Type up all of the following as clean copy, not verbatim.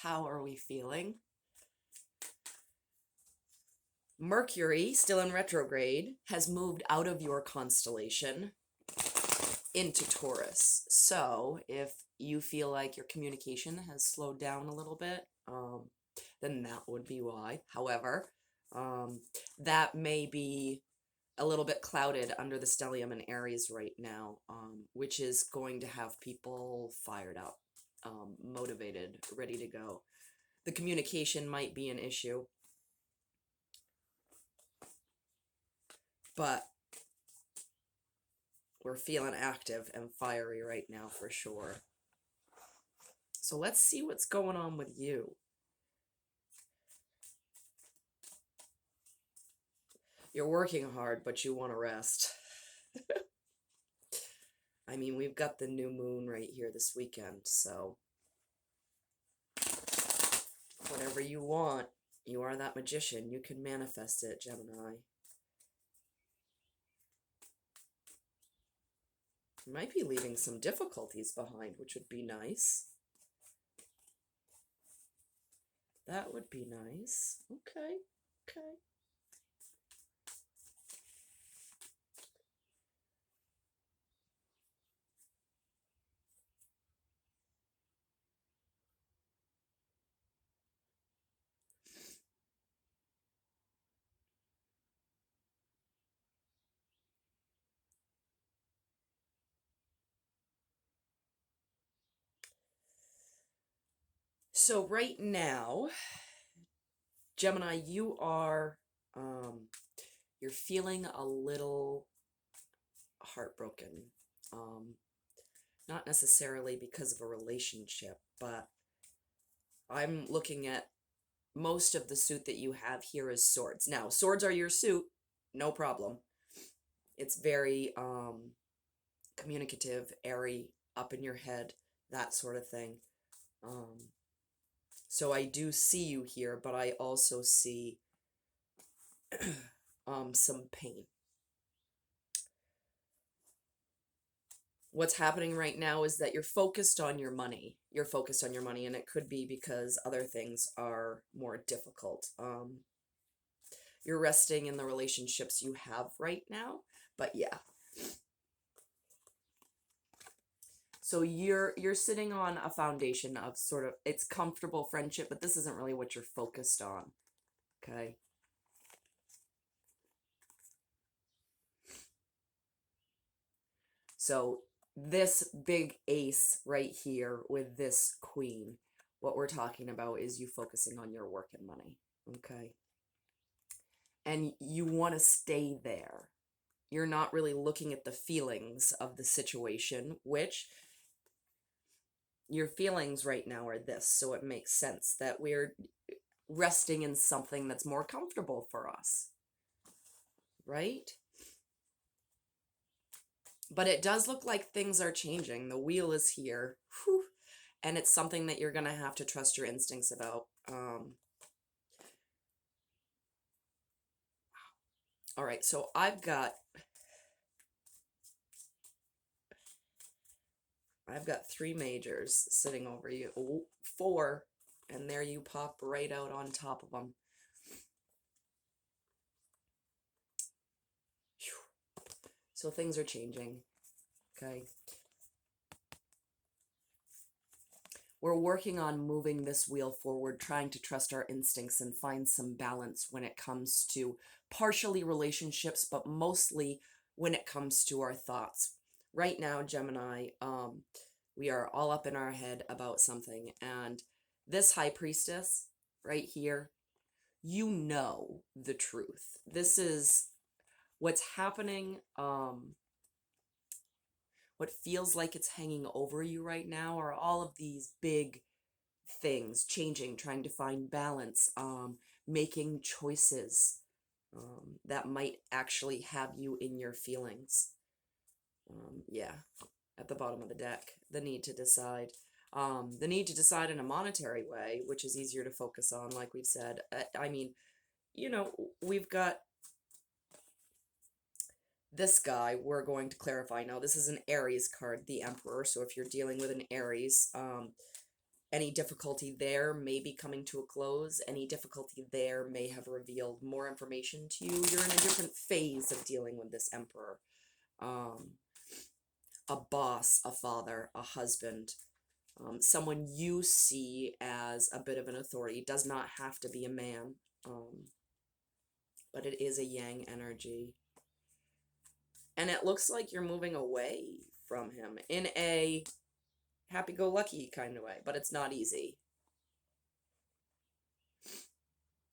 How are we feeling? Mercury, still in retrograde, has moved out of your constellation into Taurus. So if you feel like your communication has slowed down a little bit, then that would be why. However, that may be a little bit clouded under the stellium in Aries right now, which is going to have people fired up, motivated, ready to go. The communication might be an issue, but we're feeling active and fiery right now for sure. So let's see what's going on with you. You're working hard, but you want to rest. I mean, we've got the new moon right here this weekend, so whatever you want, you are that magician. You can manifest it, Gemini. You might be leaving some difficulties behind, which would be nice. That would be nice. Okay, okay. So right now, Gemini, you're feeling a little heartbroken. Not necessarily because of a relationship, but I'm looking at most of the suit that you have here is swords. Now, swords are your suit, no problem. It's very communicative, airy, up in your head, that sort of thing. So I do see you here, but I also see some pain. What's happening right now is that you're focused on your money. You're focused on your money, and it could be because other things are more difficult. You're resting in the relationships you have right now, but yeah. So you're sitting on a foundation of sort of, it's comfortable friendship, but this isn't really what you're focused on. Okay. So this big ace right here with this queen, what we're talking about is you focusing on your work and money. Okay. And you want to stay there. You're not really looking at the feelings of the situation, which your feelings right now are this. So it makes sense that we're resting in something that's more comfortable for us. Right? But it does look like things are changing. The wheel is here. Whew. And it's something that you're going to have to trust your instincts about. All right, so I've got 3 majors sitting over you. Oh, 4, and there you pop right out on top of them. Whew. So things are changing. Okay. We're working on moving this wheel forward, trying to trust our instincts and find some balance when it comes to partially relationships, but mostly when it comes to our thoughts. Right now, Gemini, we are all up in our head about something, and this high priestess right here, you know the truth. This is what's happening. What feels like it's hanging over you right now are all of these big things changing, trying to find balance, making choices that might actually have you in your feelings. Yeah, at the bottom of the deck, the need to decide. The need to decide in a monetary way, which is easier to focus on, like we've said. I mean, we've got this guy. We're going to clarify now. This is an Aries card, the Emperor. So if you're dealing with an Aries, Any difficulty there may be coming to a close. Any difficulty there may have revealed more information to you. You're in a different phase of dealing with this emperor. A boss, a father, a husband, someone you see as a bit of an authority. Does not have to be a man, but it is a yang energy. And it looks like you're moving away from him in a happy-go-lucky kind of way, but it's not easy.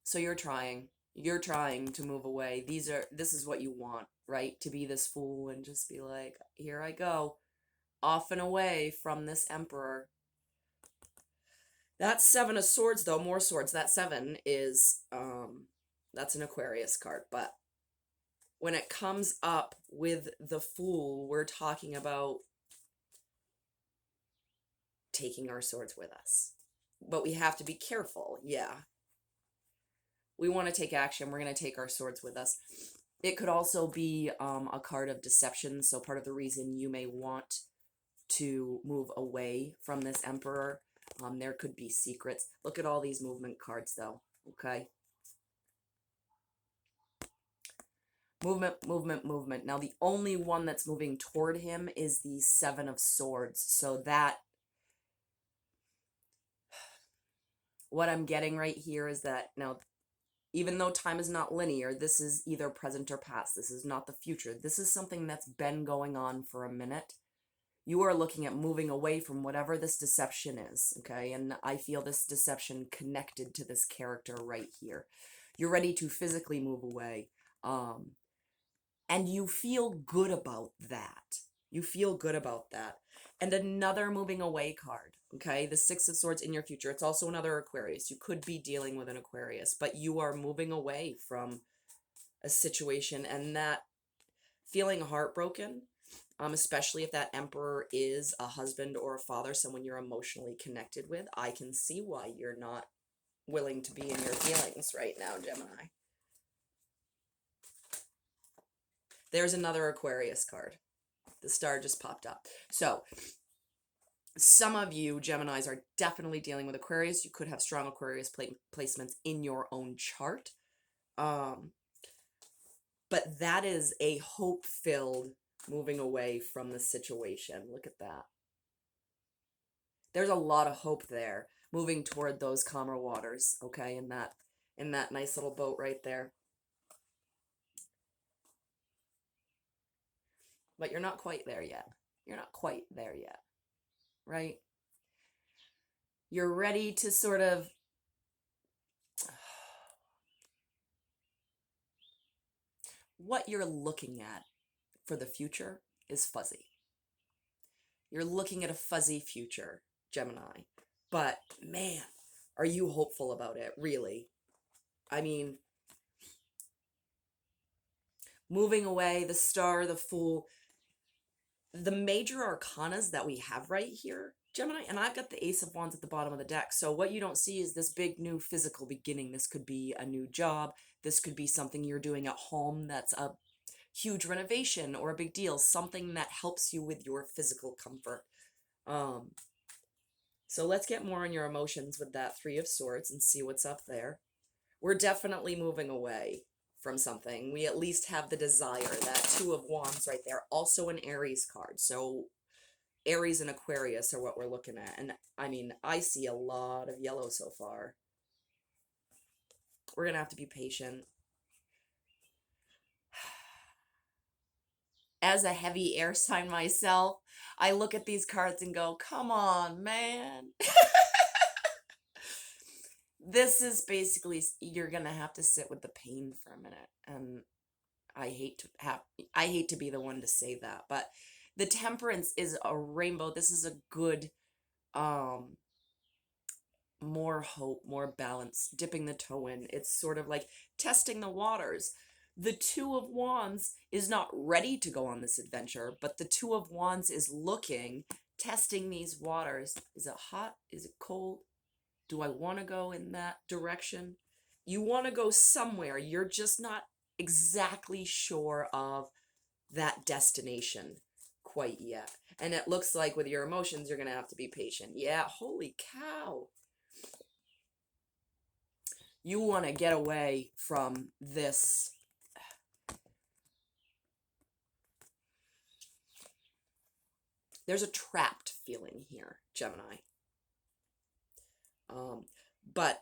So you're trying to move away. This is what you want, right? To be this fool and just be like, here I go, off and away from this emperor. That 7 of Swords, though, more swords. That 7 is, that's an Aquarius card, but when it comes up with the Fool, we're talking about taking our swords with us. But we have to be careful, yeah. We want to take action. We're going to take our swords with us. It could also be a card of deception, so part of the reason you may want to move away from this emperor, there could be secrets. Look at all these movement cards, though, okay? Movement, movement, movement. Now, the only one that's moving toward him is the 7 of Swords. So that, what I'm getting right here is that, now, even though time is not linear, this is either present or past. This is not the future. This is something that's been going on for a minute. You are looking at moving away from whatever this deception is, okay? And I feel this deception connected to this character right here. You're ready to physically move away. And you feel good about that. You feel good about that. And another moving away card, okay? The 6 of Swords in your future. It's also another Aquarius. You could be dealing with an Aquarius, but you are moving away from a situation, and that feeling heartbroken, especially if that emperor is a husband or a father, someone you're emotionally connected with, I can see why you're not willing to be in your feelings right now, Gemini. There's another Aquarius card. The star just popped up. So, some of you, Geminis, are definitely dealing with Aquarius. You could have strong Aquarius placements in your own chart. But that is a hope-filled moving away from the situation. Look at that. There's a lot of hope there, moving toward those calmer waters, okay, in that nice little boat right there. But you're not quite there yet. You're not quite there yet, right? You're ready to sort of what you're looking at for the future is fuzzy. You're looking at a fuzzy future, Gemini. But, man, are you hopeful about it, really? I mean, moving away, the star, the Fool, the major arcanas that we have right here, Gemini, and I've got the Ace of Wands at the bottom of the deck. So what you don't see is this big new physical beginning. This could be a new job. This could be something you're doing at home that's a huge renovation or a big deal, something that helps you with your physical comfort. So let's get more on your emotions with that 3 of Swords and see what's up there. We're definitely moving away from something. We at least have the desire. That 2 of Wands right there, also an Aries card. So Aries and Aquarius are what we're looking at. And I mean, I see a lot of yellow so far. We're going to have to be patient. As a heavy air sign myself, I look at these cards and go, come on, man. This is basically, you're going to have to sit with the pain for a minute. And I hate to be the one to say that, but the Temperance is a rainbow. This is a good, more hope, more balance, dipping the toe in. It's sort of like testing the waters. The 2 of Wands is not ready to go on this adventure, but the 2 of Wands is looking, testing these waters. Is it hot? Is it cold? Do I want to go in that direction? You want to go somewhere. You're just not exactly sure of that destination quite yet. And it looks like with your emotions, you're going to have to be patient. Yeah, holy cow. You want to get away from this. There's a trapped feeling here, Gemini. But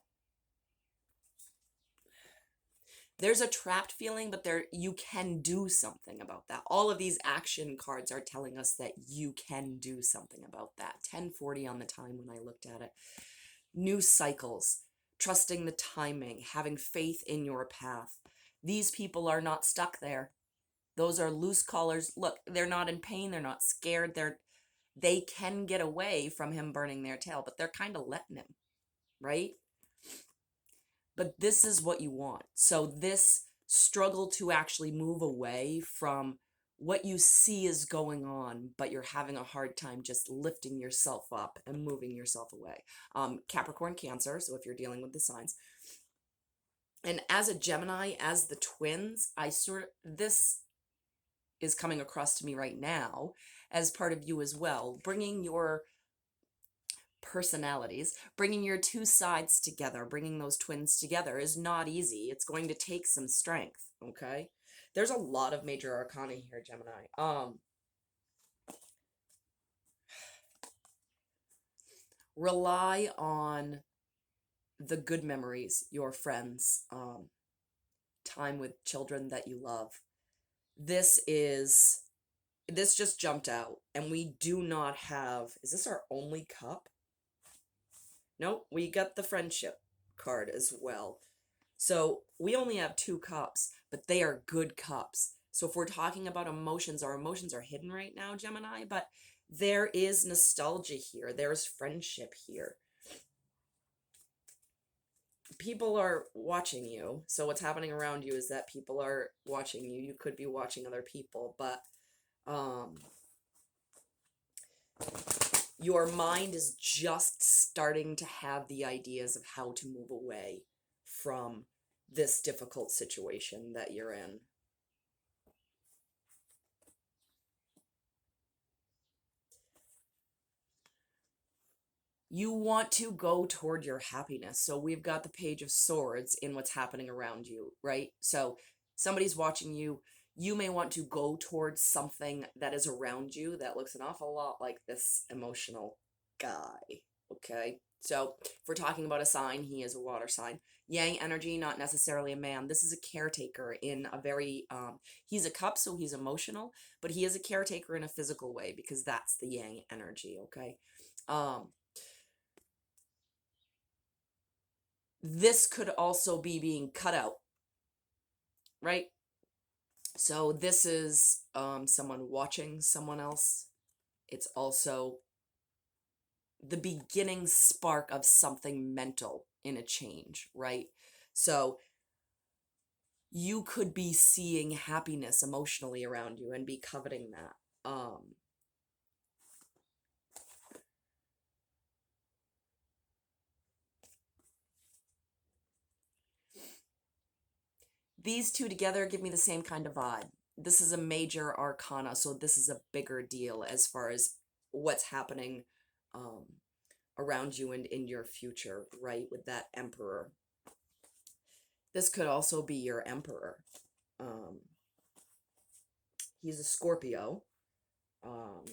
there's a trapped feeling, but you can do something about that. All of these action cards are telling us that you can do something about that. 1040 on the time when I looked at it. New cycles, trusting the timing, having faith in your path. These people are not stuck there. Those are loose collars. Look, they're not in pain. They're not scared. They can get away from him burning their tail, but they're kind of letting him, right? But this is what you want. So this struggle to actually move away from what you see is going on, but you're having a hard time just lifting yourself up and moving yourself away. Capricorn, Cancer, so if you're dealing with the signs. And as a Gemini, as the twins, this is coming across to me right now as part of you as well, bringing your personalities, bringing your two sides together, bringing those twins together is not easy. It's going to take some strength, okay? There's a lot of major arcana here, Gemini. Rely on the good memories, your friends, time with children that you love. This just jumped out, and we do not have, is this our only cup? Nope, we got the friendship card as well. So we only have 2 cups, but they are good cups. So if we're talking about emotions, our emotions are hidden right now, Gemini, but there is nostalgia here. There's friendship here. People are watching you. So what's happening around you is that people are watching you. You could be watching other people, but your mind is just starting to have the ideas of how to move away from this difficult situation that you're in. You want to go toward your happiness. So we've got the Page of Swords in what's happening around you, right? So somebody's watching you. You may want to go towards something that is around you that looks an awful lot like this emotional guy, okay? So if we're talking about a sign, he is a water sign. Yang energy, not necessarily a man. This is a caretaker in a very, he's a cup, so he's emotional, but he is a caretaker in a physical way because that's the yang energy, okay? This could also be being cut out, right? So this is someone watching someone else. It's also the beginning spark of something mental in a change, right? So you could be seeing happiness emotionally around you and be coveting that. These two together give me the same kind of vibe. This is a major arcana, so this is a bigger deal as far as what's happening around you and in your future, right? With that Emperor. This could also be your Emperor. He's a Scorpio,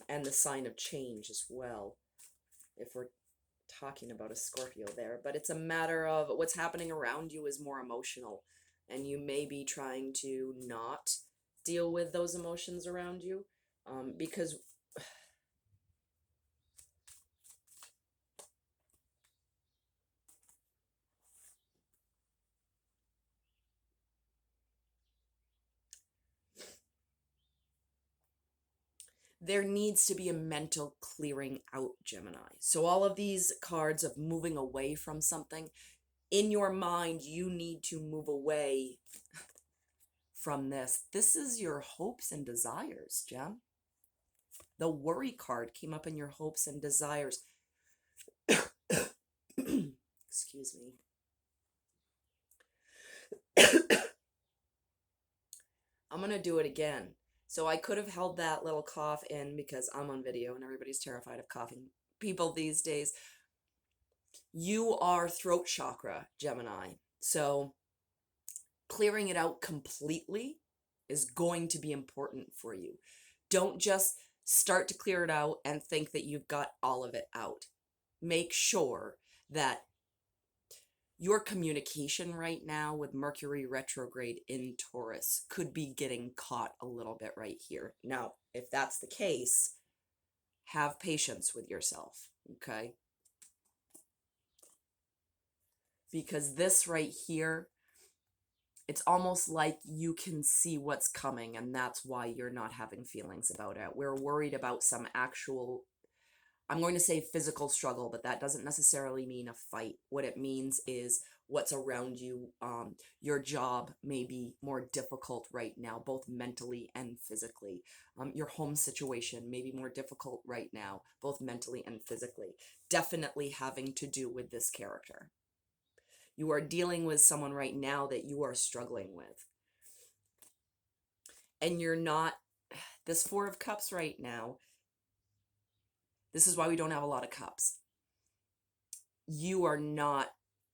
and the sign of change as well, if we're talking about a Scorpio there. But it's a matter of what's happening around you is more emotional, and you may be trying to not deal with those emotions around you, because there needs to be a mental clearing out, Gemini. So all of these cards of moving away from something, in your mind, you need to move away from this. This is your hopes and desires, Gem. The worry card came up in your hopes and desires. Excuse me. I'm going to do it again. So I could have held that little cough in because I'm on video and everybody's terrified of coughing people these days. You are throat chakra, Gemini. So clearing it out completely is going to be important for you. Don't just start to clear it out and think that you've got all of it out. Make sure that your communication right now with Mercury retrograde in Taurus could be getting caught a little bit right here. Now, if that's the case, have patience with yourself, okay? Because this right here, it's almost like you can see what's coming, and that's why you're not having feelings about it. We're worried about some actual, I'm going to say physical struggle, but that doesn't necessarily mean a fight. What it means is what's around you. Your job may be more difficult right now, both mentally and physically. Your home situation may be more difficult right now, both mentally and physically. Definitely having to do with this character. You are dealing with someone right now that you are struggling with. And you're not, this Four of Cups right now, this is why we don't have a lot of cups. You are not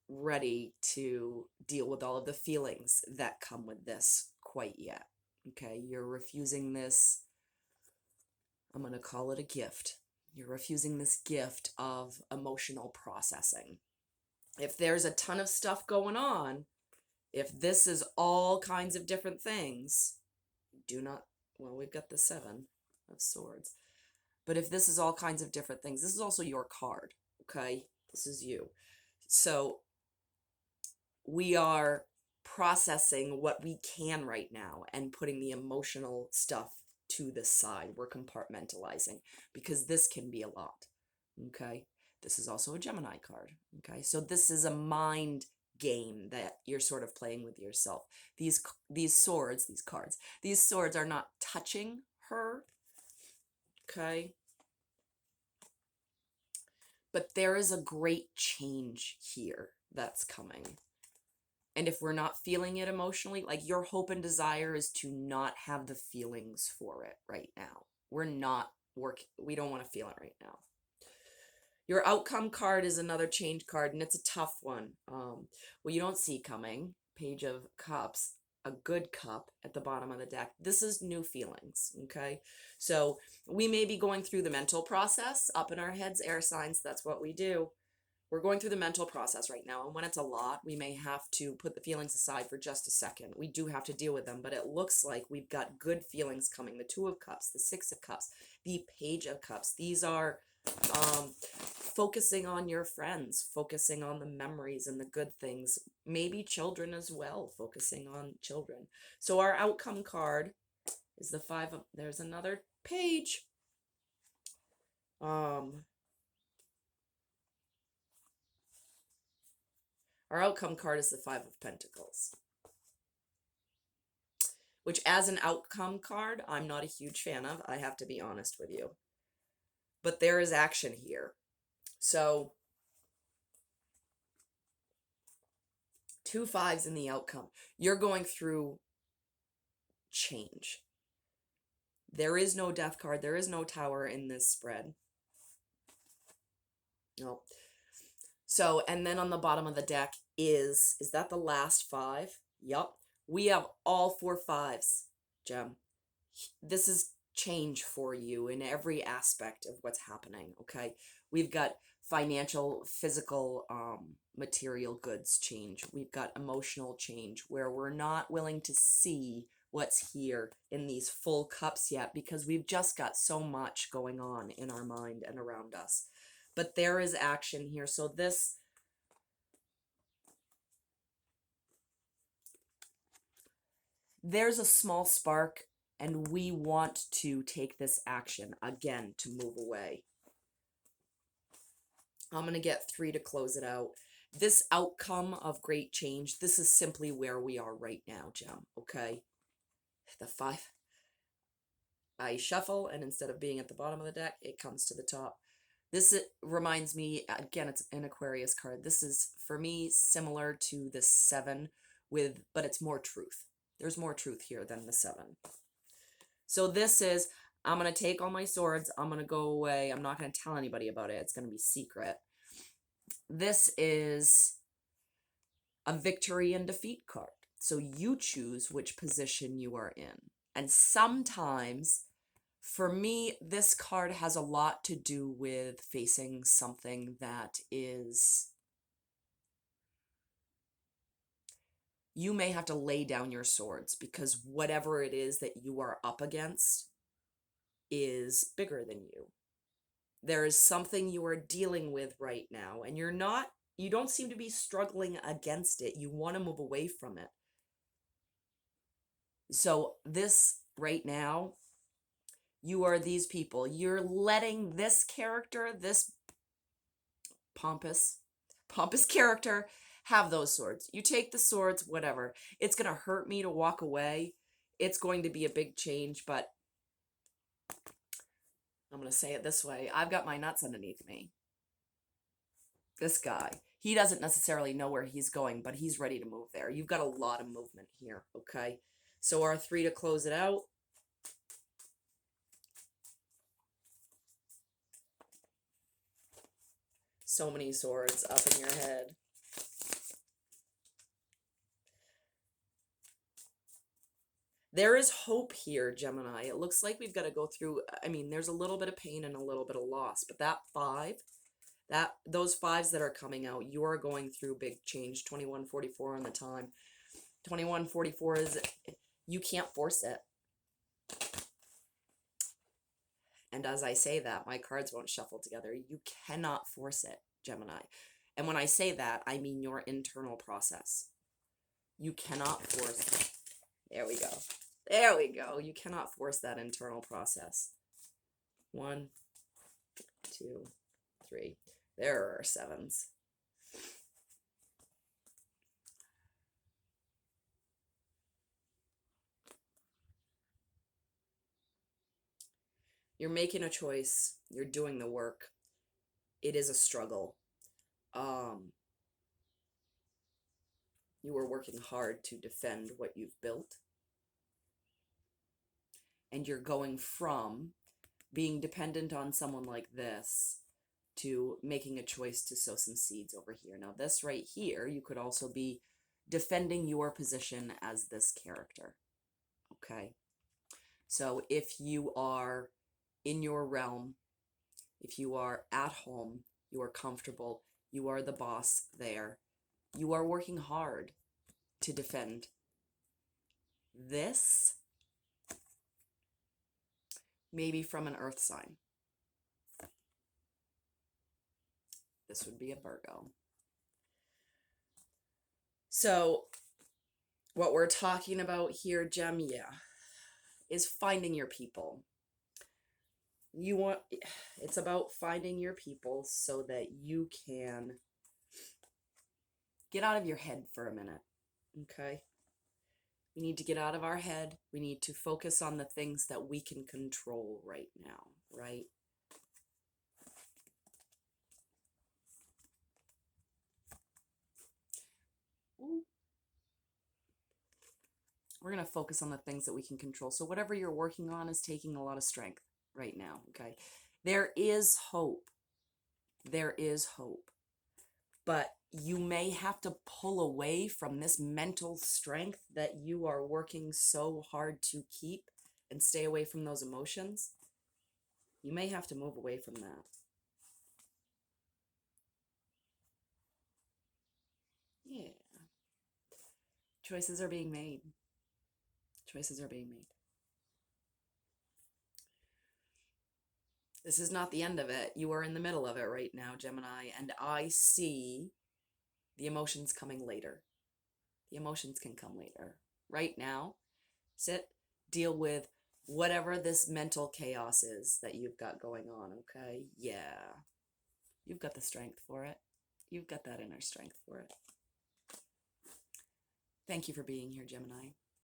ready to deal with all of the feelings that come with this quite yet. Okay, you're refusing this, I'm going to call it a gift. You're refusing this gift of emotional processing. If there's a ton of stuff going on, if this is all kinds of different things, do not, well, we've got the Seven of Swords. But if this is all kinds of different things, this is also your card, okay? This is you. So we are processing what we can right now and putting the emotional stuff to the side. We're compartmentalizing because this can be a lot, okay? This is also a Gemini card, okay? So this is a mind game that you're sort of playing with yourself. These swords, these cards, these swords are not touching her, okay? But there is a great change here that's coming. And if we're not feeling it emotionally, like your hope and desire is to not have the feelings for it right now. We're not working, we don't want to feel it right now. Your outcome card is another change card, and it's a tough one. Well, you don't see coming, Page of Cups, a good cup at the bottom of the deck. This is new feelings, okay? So we may be going through the mental process up in our heads, air signs, that's what we do. We're going through the mental process right now, and when it's a lot, we may have to put the feelings aside for just a second. We do have to deal with them, but it looks like we've got good feelings coming. The Two of Cups, the Six of Cups, the Page of Cups. These are focusing on your friends, focusing on the memories and the good things, maybe children as well, focusing on children. So our outcome card is the Five of, there's another page. Our outcome card is the Five of Pentacles, which as an outcome card, I'm not a huge fan of. I have to be honest with you. But there is action here. So 2 5s in the outcome. You're going through change. There is no death card. There is no tower in this spread. No. So, and then on the bottom of the deck is that the last 5? Yup. We have all 4 5s, Gem. This is change for you in every aspect of what's happening, okay? We've got financial, physical, material goods change. We've got emotional change where we're not willing to see what's here in these full cups yet because we've just got so much going on in our mind and around us. But there is action here. So this, there's a small spark, and we want to take this action again to move away. I'm going to get 3 to close it out. This outcome of great change, this is simply where we are right now, Gem, okay? The 5. I shuffle, and instead of being at the bottom of the deck, it comes to the top. This reminds me, again, it's an Aquarius card. This is, for me, similar to the 7, but it's more truth. There's more truth here than the 7. So this is, I'm going to take all my swords. I'm going to go away. I'm not going to tell anybody about it. It's going to be secret. This is a victory and defeat card. So you choose which position you are in. And sometimes, for me, this card has a lot to do with facing something that is, you may have to lay down your swords because whatever it is that you are up against is bigger than you. There is something you are dealing with right now, and you don't seem to be struggling against it. You want to move away from it. So this right now, you are these people. You're letting this character, this pompous character, have those swords. You take the swords, whatever. It's going to hurt me to walk away. It's going to be a big change, but I'm going to say it this way. I've got my nuts underneath me. This guy, he doesn't necessarily know where he's going, but he's ready to move there. You've got a lot of movement here, okay? So our 3 to close it out. So many swords up in your head. There is hope here, Gemini. It looks like we've got to go through, I mean, there's a little bit of pain and a little bit of loss, but that 5, those 5s that are coming out, you are going through big change. 2144 on the time. 2144 is, you can't force it. And as I say that, my cards won't shuffle together. You cannot force it, Gemini. And when I say that, I mean your internal process. You cannot force it. There we go. There we go. You cannot force that internal process. 1, 2, 3. There are 7s. You're making a choice. You're doing the work. It is a struggle. You are working hard to defend what you've built. And you're going from being dependent on someone like this to making a choice to sow some seeds over here. Now, this right here, you could also be defending your position as this character. Okay? So if you are in your realm, if you are at home, you are comfortable, you are the boss there, you are working hard to defend this, maybe from an earth sign. This would be a Virgo. So what we're talking about here, Gem, is finding your people. It's about finding your people so that you can get out of your head for a minute, okay? We need to get out of our head. We need to focus on the things that we can control right now, right? Ooh. We're going to focus on the things that we can control. So whatever you're working on is taking a lot of strength right now, okay? There is hope. There is hope. But you may have to pull away from this mental strength that you are working so hard to keep and stay away from those emotions. You may have to move away from that. Yeah. Choices are being made. Choices are being made. This is not the end of it. You are in the middle of it right now, Gemini, and I see the emotions coming later. The emotions can come later. Right now, sit, deal with whatever this mental chaos is that you've got going on, okay? Yeah. You've got the strength for it. You've got that inner strength for it. Thank you for being here, Gemini.